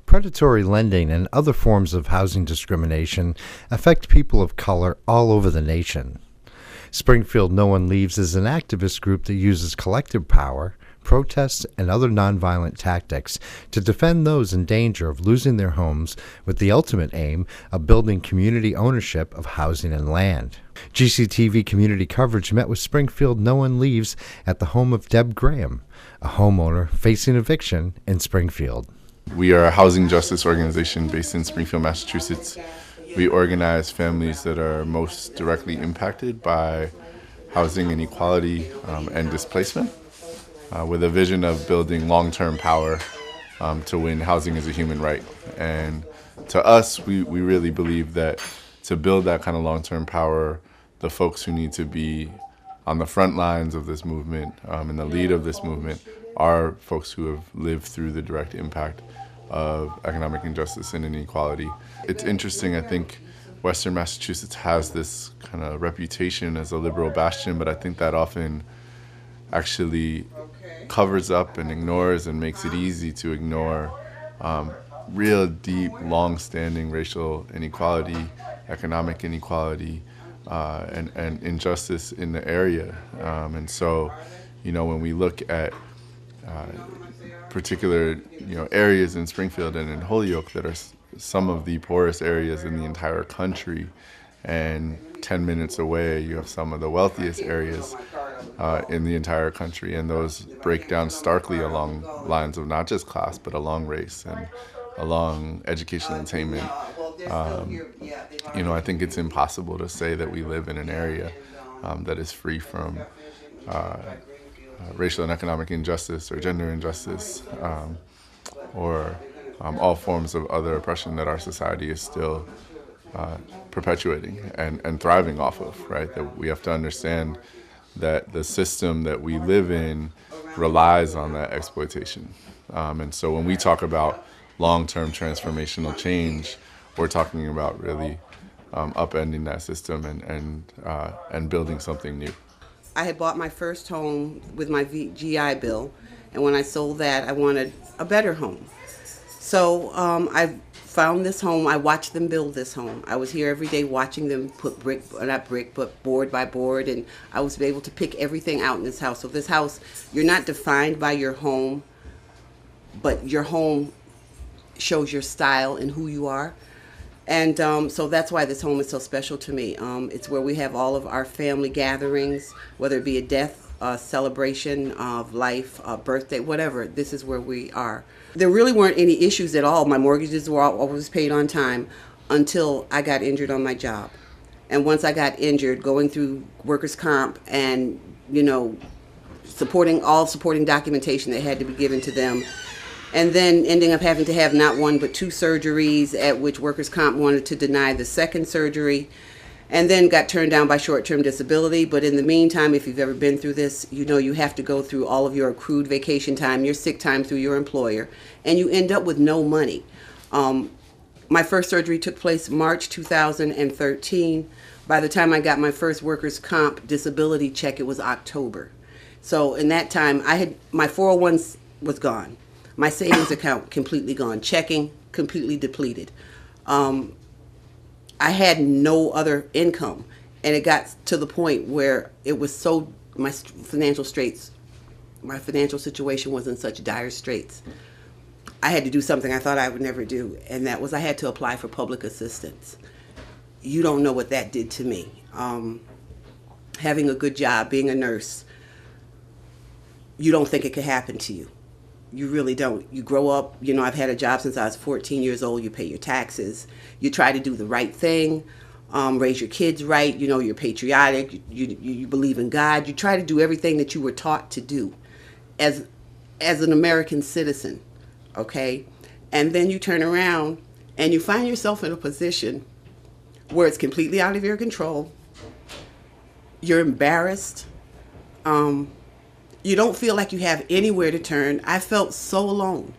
Predatory lending and other forms of housing discrimination affect people of color all over the nation. Springfield No One Leaves is an activist group that uses collective power, protests, and other nonviolent tactics to defend those in danger of losing their homes with the ultimate aim of building community ownership of housing and land. GCTV community coverage met with Springfield No One Leaves at the home of Deb Graham, a homeowner facing eviction in Springfield. We are a housing justice organization based in Springfield, Massachusetts. We organize families that are most directly impacted by housing inequality and displacement, with a vision of building long-term power to win housing as a human right. And to us, we really believe that to build that kind of long-term power, the folks who need to be on the front lines of this movement, in the lead of this movement, are folks who have lived through the direct impact of economic injustice and inequality. It's interesting, I think Western Massachusetts has this kind of reputation as a liberal bastion, but I think that often actually covers up and ignores and makes it easy to ignore real deep, long-standing racial inequality, economic inequality, and injustice in the area. And so, when we look at particular areas in Springfield and in Holyoke that are some of the poorest areas in the entire country, and 10 minutes away you have some of the wealthiest areas in the entire country, and those break down starkly along lines of not just class but along race and along education and attainment. I think it's impossible to say that we live in an area that is free from racial and economic injustice or gender injustice, or all forms of other oppression that our society is still perpetuating and thriving off of, right? That we have to understand that the system that we live in relies on that exploitation. And so when we talk about long-term transformational change, we're talking about really upending that system and building something new. I had bought my first home with my GI Bill, and when I sold that, I wanted a better home. So I found this home. I watched them build this home. I was here every day watching them put board by board, and I was able to pick everything out in this house. So this house, you're not defined by your home, but your home shows your style and who you are. And so that's why this home is so special to me. It's where we have all of our family gatherings, whether it be a death, a celebration of life, a birthday, whatever. This is where we are. There really weren't any issues at all. My mortgages were always paid on time until I got injured on my job. And once I got injured, going through workers' comp and, supporting documentation that had to be given to them, and then ending up having to have not one but two surgeries, at which workers' comp wanted to deny the second surgery, and then got turned down by short-term disability. But in the meantime, if you've ever been through this, you have to go through all of your accrued vacation time, your sick time through your employer, and you end up with no money. My first surgery took place March 2013. By the time I got my first workers' comp disability check, it was October. So in that time, my 401 was gone. My savings account completely gone. Checking completely depleted. I had no other income, and it got to the point where it was so my financial situation was in such dire straits. I had to do something I thought I would never do, and that was I had to apply for public assistance. You don't know what that did to me. Having a good job, being a nurse, you don't think it could happen to you. You really don't. You grow up, I've had a job since I was 14 years old. You pay your taxes. You try to do the right thing, raise your kids right. You're patriotic. You believe in God. You try to do everything that you were taught to do as an American citizen, okay? And then you turn around and you find yourself in a position where it's completely out of your control. You're embarrassed. You don't feel like you have anywhere to turn. I felt so alone.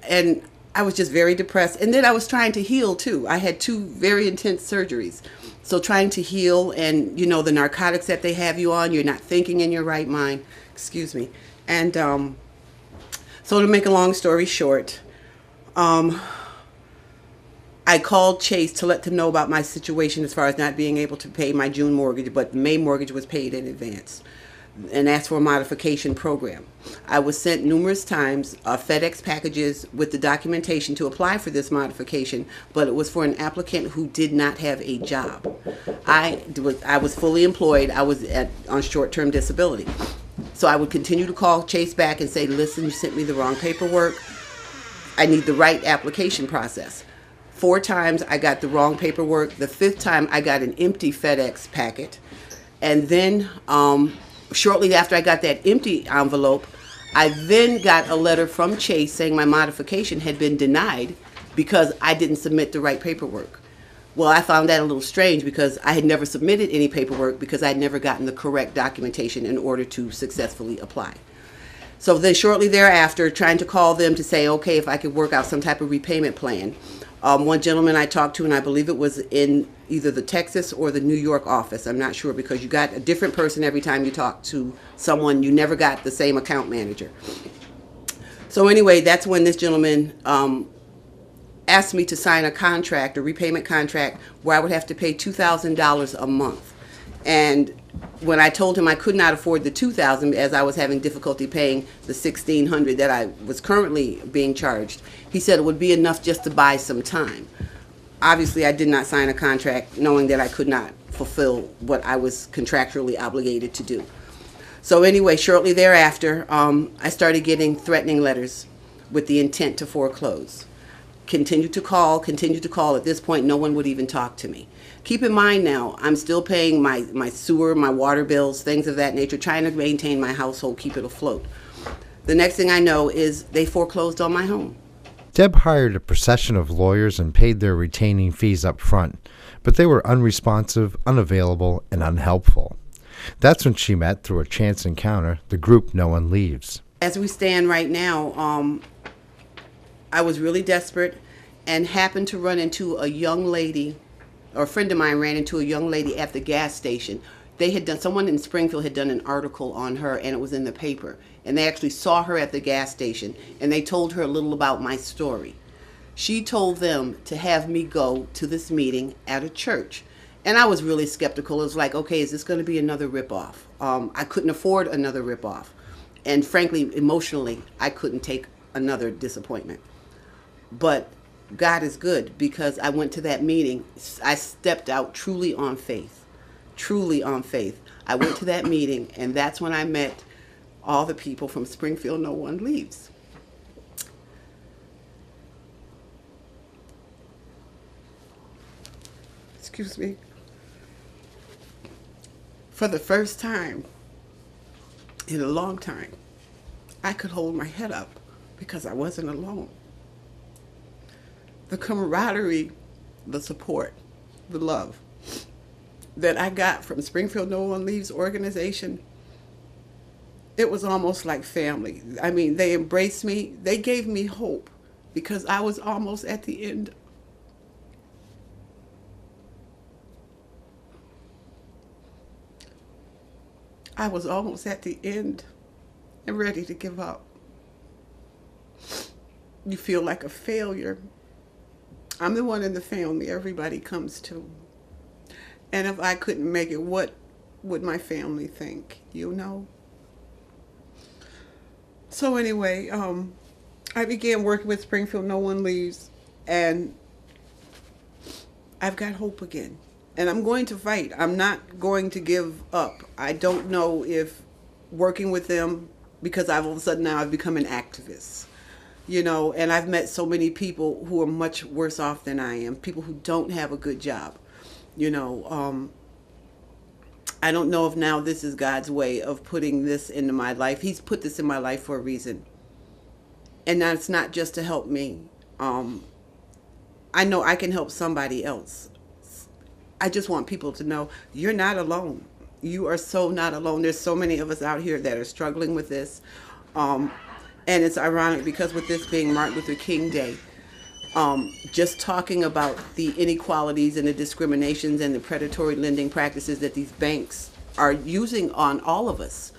And I was just very depressed. And then I was trying to heal too. I had 2 very intense surgeries. So trying to heal, and the narcotics that they have you on, you're not thinking in your right mind. Excuse me. And so to make a long story short, I called Chase to let them know about my situation as far as not being able to pay my June mortgage, but the May mortgage was paid in advance, and asked for a modification program. I was sent numerous times FedEx packages with the documentation to apply for this modification, but it was for an applicant who did not have a job. I was fully employed. I was on short-term disability. So I would continue to call Chase back and say, listen, you sent me the wrong paperwork. I need the right application process. 4 times I got the wrong paperwork. The 5th time I got an empty FedEx packet. And then shortly after I got that empty envelope, I then got a letter from Chase saying my modification had been denied because I didn't submit the right paperwork. Well, I found that a little strange because I had never submitted any paperwork because I had never gotten the correct documentation in order to successfully apply. So then shortly thereafter, trying to call them to say, okay, if I could work out some type of repayment plan. One gentleman I talked to, and I believe it was in either the Texas or the New York office. I'm not sure because you got a different person every time you talk to someone. You never got the same account manager. So anyway, that's when this gentleman asked me to sign a contract, a repayment contract, where I would have to pay $2,000 a month. And when I told him I could not afford the $2,000 as I was having difficulty paying the $1,600 that I was currently being charged, he said it would be enough just to buy some time. Obviously, I did not sign a contract knowing that I could not fulfill what I was contractually obligated to do. So anyway, shortly thereafter, I started getting threatening letters with the intent to foreclose. Continued to call. At this point, no one would even talk to me. Keep in mind now, I'm still paying my sewer, my water bills, things of that nature, trying to maintain my household, keep it afloat. The next thing I know is they foreclosed on my home. Deb hired a procession of lawyers and paid their retaining fees up front, but they were unresponsive, unavailable, and unhelpful. That's when she met, through a chance encounter, the group No One Leaves. As we stand right now, I was really desperate and happened to run into a young lady, or a friend of mine ran into a young lady at the gas station. Someone in Springfield had done an article on her, and it was in the paper. And they actually saw her at the gas station, and they told her a little about my story. She told them to have me go to this meeting at a church. And I was really skeptical. It was like, okay, is this going to be another ripoff? I couldn't afford another ripoff. And frankly, emotionally, I couldn't take another disappointment. But God is good, because I went to that meeting. I stepped out truly on faith. Truly on faith. I went to that meeting, and that's when I met all the people from Springfield No One Leaves. Excuse me. For the first time in a long time, I could hold my head up because I wasn't alone. The camaraderie, the support, the love that I got from Springfield No One Leaves organization, it was almost like family. I mean, they embraced me. They gave me hope because I was almost at the end. I was almost at the end and ready to give up. You feel like a failure. I'm the one in the family everybody comes to. And if I couldn't make it, what would my family think, you know? So anyway, I began working with Springfield No One Leaves, and I've got hope again. And I'm going to fight. I'm not going to give up. I don't know if working with them, because all of a sudden now I've become an activist, you know, and I've met so many people who are much worse off than I am, people who don't have a good job, you know. I don't know if now this is God's way of putting this into my life. He's put this in my life for a reason. And now it's not just to help me. I know I can help somebody else. I just want people to know you're not alone. You are so not alone. There's so many of us out here that are struggling with this. And it's ironic because with this being Martin Luther King Day, just talking about the inequalities and the discriminations and the predatory lending practices that these banks are using on all of us.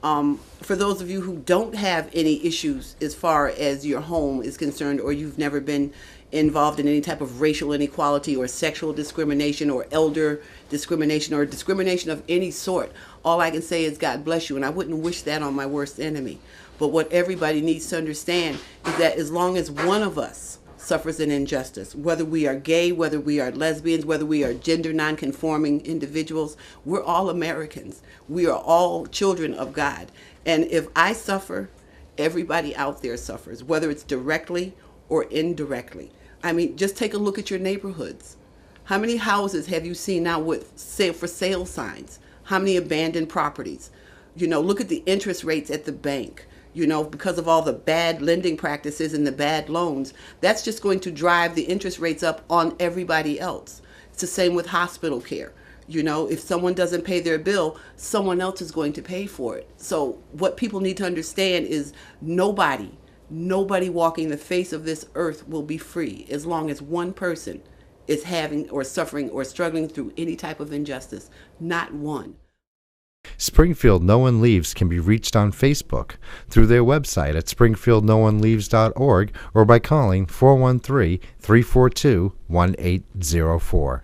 For those of you who don't have any issues as far as your home is concerned, or you've never been involved in any type of racial inequality or sexual discrimination or elder discrimination or discrimination of any sort, all I can say is God bless you, and I wouldn't wish that on my worst enemy. But what everybody needs to understand is that as long as one of us suffers an injustice, whether we are gay, whether we are lesbians, whether we are gender nonconforming individuals, we're all Americans. We are all children of God. And if I suffer, everybody out there suffers, whether it's directly or indirectly. I mean, just take a look at your neighborhoods. How many houses have you seen now with for sale signs? How many abandoned properties? Look at the interest rates at the bank. Because of all the bad lending practices and the bad loans, that's just going to drive the interest rates up on everybody else. It's the same with hospital care. If someone doesn't pay their bill, someone else is going to pay for it. So what people need to understand is nobody walking the face of this earth will be free as long as one person is having or suffering or struggling through any type of injustice. Not one. Springfield No One Leaves can be reached on Facebook, through their website at springfieldnooneleaves.org, or by calling 413-342-1804.